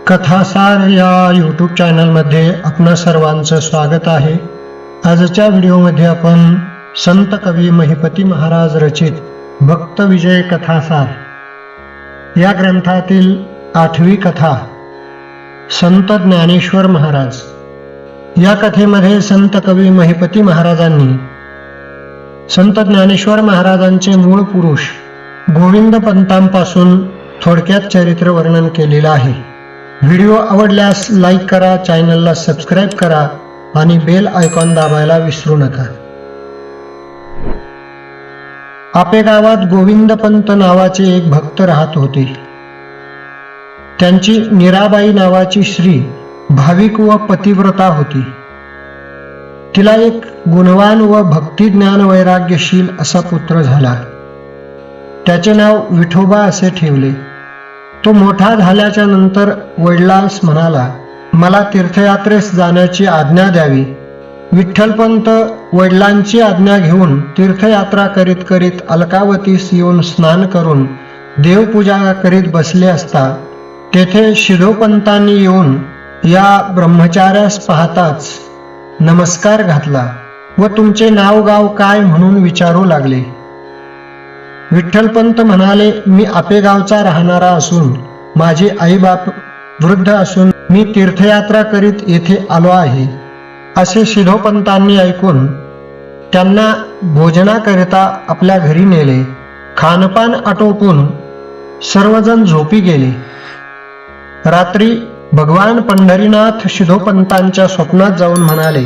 कथासार या यूट्यूब चॅनलमध्ये आपणा सर्वांचं स्वागत आहे। आजच्या व्हिडिओमध्ये आपण संत कवी महिपती महाराज रचित भक्त विजय कथासार या ग्रंथातील 8वी कथा संत ज्ञानेश्वर महाराज या कथेमध्ये संत कवी महिपती महाराजांनी संत ज्ञानेश्वर महाराजांचे मूळ पुरुष गोविंद पंतांपासून थोडक्यात चरित्र वर्णन केलेले आहे। व्हिडिओ आवडल्यास लाईक करा, चॅनलला सबस्क्राइब करा आणि बेल आयकॉन दाबायला विसरू नका। आपे गावात गोविंद पंत नावाचे एक भक्त राहत होते। त्यांची मीराबाई नावाची स्त्री भाविक व पतिव्रता होती। तिला एक गुणवान व भक्ती ज्ञान वैराग्यशील असा पुत्र झाला। त्याचे नाव विठोबा असे ठेवले। तो मोठा झाल्याच्या नंतर वडिलांस म्हणाला, मला तीर्थयात्रेस जाण्याची आज्ञा द्यावी। विठ्ठलपंत वडिलांची आज्ञा घेऊन तीर्थयात्रा करीत करीत अलकावतीस येऊन स्नान करून देवपूजा करीत बसले असता तेथे शिधोपंतांनी येऊन या ब्रह्मचार्यास पाहताच नमस्कार घातला व तुमचे नाव गाव काय म्हणून विचारू लागले। विठ्ठलपंत म्हणाले, मी आपेगावचा राहणारा असून माझे आईबाप वृद्ध असून मी तीर्थयात्रा करीत येथे आलो आहे। असे शिधोपंतांनी ऐकून त्यांना भोजनाकरिता आपल्या घरी नेले। खानपान आटोपून सर्वजण झोपी गेले। रात्री भगवान पंढरीनाथ शिधोपंतांच्या स्वप्नात जाऊन म्हणाले,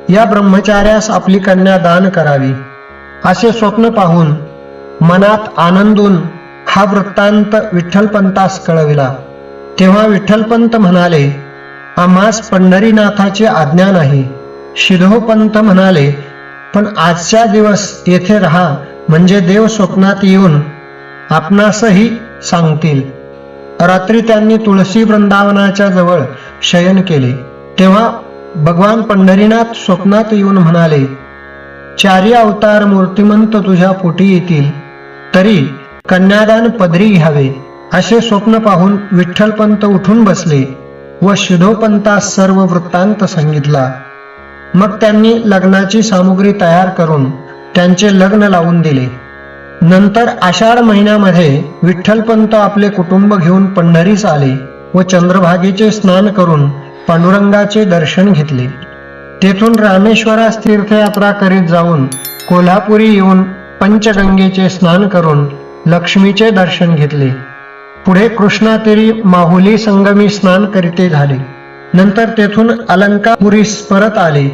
या ब्रह्मचार्यास आपली कन्या दान करावी। असे स्वप्न पाहून मनात आनंदून हा वृत्तांत विठ्ठलपंतास कळविला। तेव्हा विठ्ठलपंत म्हणाले, आम्हास पंढरीनाथाची आज्ञा नाही। शिधोपंत म्हणाले, पण आजच्या दिवस येथे राहा, म्हणजे देव स्वप्नात येऊन आपणासही सांगतील। रात्री त्यांनी तुळशी वृंदावनाच्या जवळ शयन केले। तेव्हा भगवान पंढरीनाथ स्वप्नात येऊन म्हणाले, चारी अवतार मूर्तिमंत तुझ्या पोटी येतील, तरी कन्यादान पदरी घ्यावे। असे स्वप्न पाहून विठ्ठलपंत उठून बसले व शिधोपंतास सर्व वृत्तांत सांगितला। मग त्यांनी लग्नाची सामुग्री तयार करून त्यांचे लग्न लावून दिले। नंतर आषाढ महिन्यामध्ये विठ्ठलपंत आपले कुटुंब घेऊन पंढरीस आले व चंद्रभागेचे स्नान करून पांडुरंगाचे दर्शन घेतले। तेथून रामेश्वरास तीर्थयात्रा करीत जाऊन कोल्हापुरी येऊन पंचगंगेचे स्नान करून लक्ष्मीचे दर्शन घेतले। पुढे कृष्णातीरी माहुली संगमी स्नान करीते झाले। नंतर तेथून अलंकापुरीस परत आले।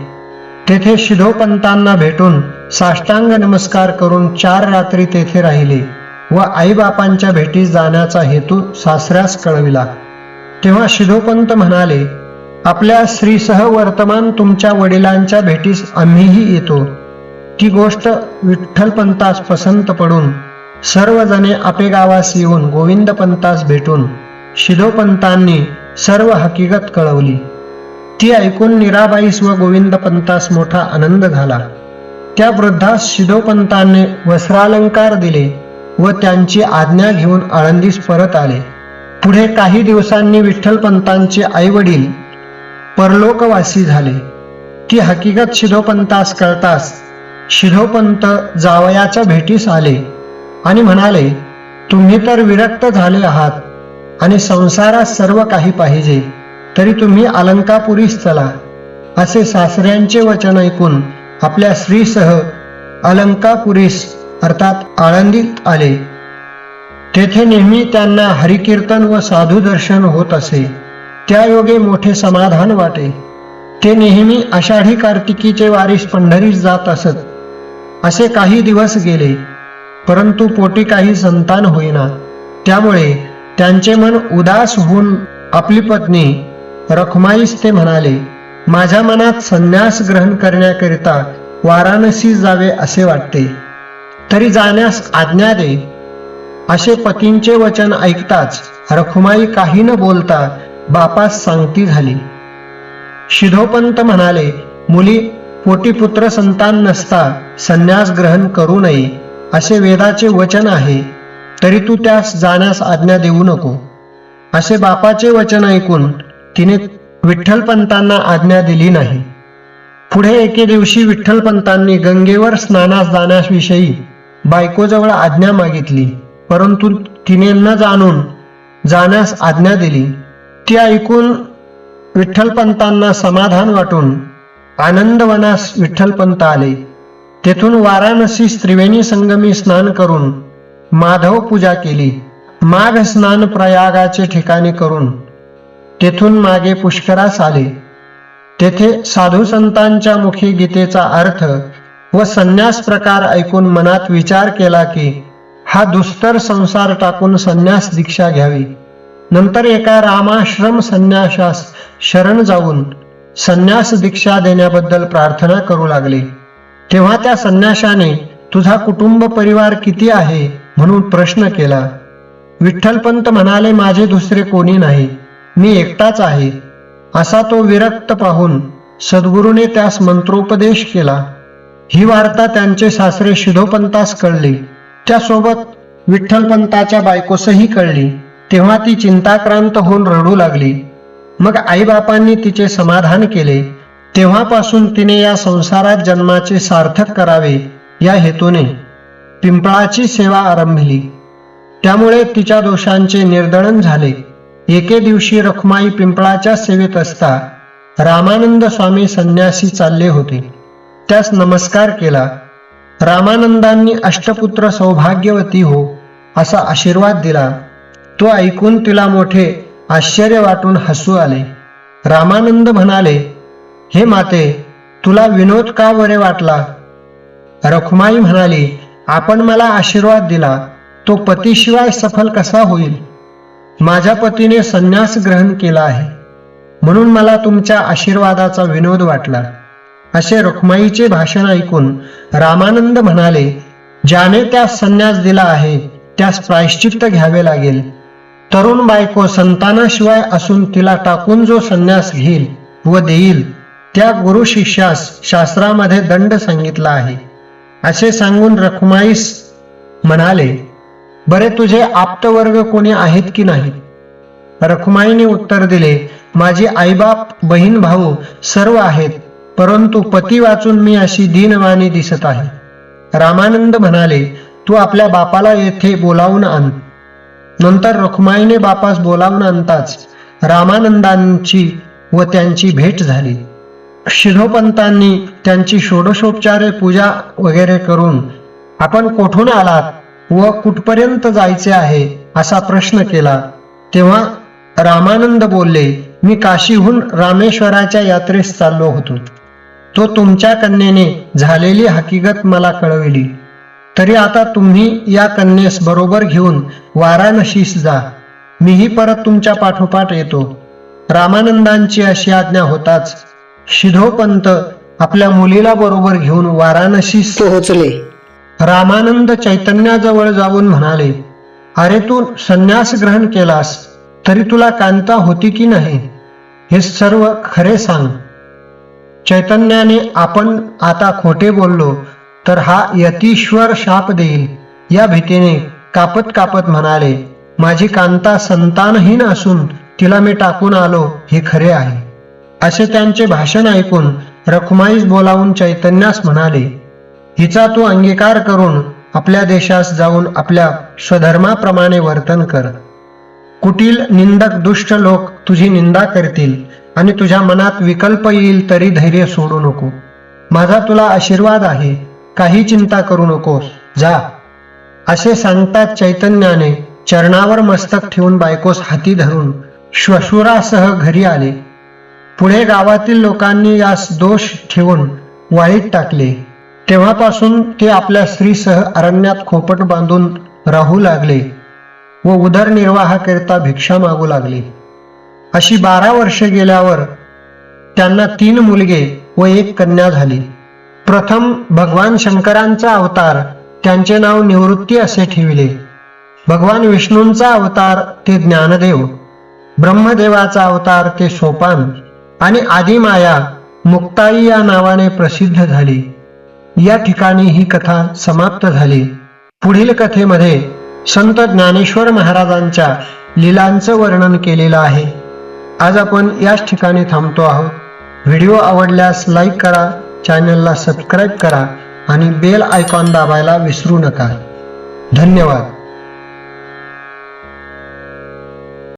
तेथे शिधोपंतांना भेटून साष्टांग नमस्कार करून 4 रात्री तेथे राहिले व आईबापांच्या भेटीस जाण्याचा हेतू सासऱ्यास कळविला। तेव्हा शिधोपंत म्हणाले, आपल्या स्त्रीसह वर्तमान तुमच्या वडिलांच्या भेटीस आम्हीही येतो। ती गोष्ट विठ्ठलपंतास पसंत पडून सर्वजणे आपेगावास येऊन गोविंदपंतास भेटून शिधोपंतांनी सर्व हकीकत कळवली। ती ऐकून मीराबाईस व गोविंदपंतास मोठा आनंद झाला। त्या वृद्धास शिधोपंतांनी वस्त्रालंकार दिले व त्यांची आज्ञा घेऊन आळंदीस परत आले। पुढे काही दिवसांनी विठ्ठलपंतांचे आईवडील परलोकवासी झाले। ती हकीकत शिधोपंतास कळताच शिधोपंत जावयाच्या भेटीस आले आणि म्हणाले, तुम्ही तर विरक्त झाले आहात आणि संसारात सर्व काही पाहिजे, तरी तुम्ही अलंकापुरीस चला। असे सासऱ्यांचे वचन ऐकून आपल्या स्त्रीसह अलंकापुरीस अर्थात आळंदीत आले। तेथे नेहमी त्यांना हरिकीर्तन व साधू दर्शन होत असे। त्या योगे मोठे समाधान वाटे। ते नेहमी आषाढी कार्तिकीचे वारीस पंढरीस जात असत। असे काही दिवस गेले, परंतु पोटी काही संतान होईना। त्यामुळे त्यांचे मन उदास होऊन आपली पत्नी रखुमाईस ते म्हणाले, माझ्या मनात संन्यास ग्रहण करण्याकरिता वाराणसी जावे असे वाटते, तरी जाण्यास आज्ञा दे। असे पतींचे वचन ऐकताच रखुमाई काही न बोलता बापास सांगती झाली। शिधोपंत म्हणाले, मुली पोटी पुत्र संतान नसता संन्यास ग्रहण करू नये असे वेदाचे वचन आहे, तरी तू त्यास जाण्यास आज्ञा देऊ नको। असे बापाचे वचन ऐकून तिने विठ्ठलपंतांना आज्ञा दिली नाही. पुढे एके दिवशी विठ्ठलपंतांनी गंगेवर स्नानास जाण्याविषयी बायकोजवळ आज्ञा मागितली, परंतु तिने न जाणून जाण्यास आज्ञा दिली. ती ऐकून विठ्ठलपंतांना समाधान वाटून आनंदवनास विठ्ठलपंत आले. तेथून वाराणसीस त्रिवेणी संगमी स्नान करून माधव पूजा केली. माघ स्नान प्रयागाचे ठिकाणी करून तेथून मागे पुष्करास आले. तेथे साधू संतांच्या मुखी गीतेचा अर्थ व संन्यास प्रकार ऐकून मनात विचार केला की हा दुस्तर संसार टाकून संन्यास दीक्षा घ्यावी. नंतर एका रामाश्रम संन्यासास शरण जाऊन संन्यास दीक्षा देण्याबद्दल प्रार्थना करू लागले. तेव्हा त्या संन्याशाने तुझा कुटुंब परिवार किती आहे म्हणून प्रश्न केला. विठ्ठलपंत म्हणाले, माझे दुसरे कोणी नाही, मी एकटाच आहे. असा तो विरक्त पाहून सद्गुरूने त्यास मंत्रोपदेश केला. ही वार्ता त्यांचे सासरे शिधोपंतास कळली. त्यासोबत विठ्ठलपंताच्या बायकोसही कळली. तेव्हा ती चिंताक्रांत होऊन रडू लागली. मग आईबापांनी तिचे समाधान केले. तेव्हापासून तिने या संसारात जन्माचे सार्थक करावे या हेतूने पिंपळाची सेवा आरंभिली. त्यामुळे तिच्या दोषांचे निर्दळन झाले. एके दिवशी रखुमाई पिंपळाच्या सेवेत असता रामानंद स्वामी संन्यासी चालले होते. त्यास नमस्कार केला. रामानंदांनी अष्टपुत्र सौभाग्यवती हो असा आशीर्वाद दिला. तो ऐकून तिला मोठे आश्चर्य वाटून हसू आले. रामानंद म्हणाले, हे माते, तुला विनोद का बरे वाटला? रखुमाई म्हणाली, आपण मला आशीर्वाद दिला, तो पतीशिवाय सफल कसा होईल? माझ्या पतीने संन्यास ग्रहण केला आहे, म्हणून मला तुमच्या आशीर्वादाचा विनोद वाटला. असे रखुमाईचे भाषण ऐकून रामानंद म्हणाले, ज्याने त्यास संन्यास दिला आहे त्यास प्रायश्चित्त घ्यावे लागेल. तरुण बायको संतानाशिवाय असून तिला टाकून जो संन्यास घेईल व देईल त्या गुरु शिष्यास शास्त्रामध्ये दंड सांगितला आहे. असे सांगून रखुमाईस म्हणाले, बरे तुझे आप्तवर्ग कोणी आहेत की नाही? रखुमाईने उत्तर दिले, माझी आईबाप बहीण भाऊ सर्व आहेत, परंतु पती वाचून मी अशी दीनवाणी दिसत आहे. रामानंद म्हणाले, तू आपल्या बापाला येथे बोलावून आण. नंतर रखुमाईने बापास बोलावून आणताच रामानंदांची व त्यांची भेट झाली. शिधोपंतांनी त्यांची षोडशोपचारे पूजा वगैरे करून आपण कोठून आलात व कुठपर्यंत जायचे आहे असा प्रश्न केला. तेव्हा रामानंद बोलले, मी काशीहून रामेश्वराच्या यात्रेस चाललो होतो. तो तुमच्या कन्येने झालेली हकीकत मला कळविली. तरी आता तुम्ही या कन्येस बरोबर घेऊन वाराणसीस जा. मीही परत तुमच्या पाठोपाठ येतो. रामानंदांची अशी आज्ञा होताच शिधोपंत आपल्या मुलीला बरोबर घेऊन वाराणसीस पोहोचले. रामानंद चैतन्याजवळ जाऊन म्हणाले, अरे तू संन्यास ग्रहण केलास, तरी तुला कांता होती की नाही? हे सर्व खरे सांग. चैतन्याने आपण आता खोटे बोललो तर हा यतीश्वर शाप देईल या भीतीने कापत कापत म्हणाले, माझी कांता संतानहीन असून तिला मी टाकून आलो हे खरे आहे. असे त्यांचे भाषण ऐकून रखुमाईस बोलावून चैतन्यास म्हणाले, हिचा तू अंगीकार करून आपल्या देशास जाऊन आपल्या स्वधर्माप्रमाणे वर्तन कर. कुटील निंदक दुष्ट लोक तुझी निंदा करतील आणि तुझ्या मनात विकल्प येईल तरी धैर्य सोडू नको. माझा तुला आशीर्वाद आहे, काही चिंता करू नकोस, जा. असे सांगताच चैतन्याने चरणावर मस्तक ठेवून बायकोस हाती धरून श्वशुरासह घरी आले. पुढे गावातील लोकांनी यास दोष ठेवून वाळीत टाकले. तेव्हापासून ते आपल्या स्त्रीसह अरण्यात खोपट बांधून राहू लागले व उदरनिर्वाहाकरिता भिक्षा मागू लागले. अशी 12 वर्षे गेल्यावर त्यांना 3 मुलगे व 1 कन्या झाली. प्रथम भगवान शंकरांचा अवतार, त्यांचे नाव निवृत्ती असे ठेविले. भगवान विष्णूंचा अवतार ते ज्ञानदेव, ब्रह्मदेवाचा अवतार ते सोपान आणि आदिमाया मुक्ताई या नावाने प्रसिद्ध झाली. या ठिकाणी ही कथा समाप्त झाली. पुढील कथेमध्ये संत ज्ञानेश्वर महाराजांच्या लीलांचं वर्णन केलेलं आहे. आज आपण याच ठिकाणी थांबतो आहोत. व्हिडिओ आवडल्यास लाईक करा, चॅनलला सबस्क्राईब करा आणि बेल आयकॉन दाबायला विसरू नका. धन्यवाद.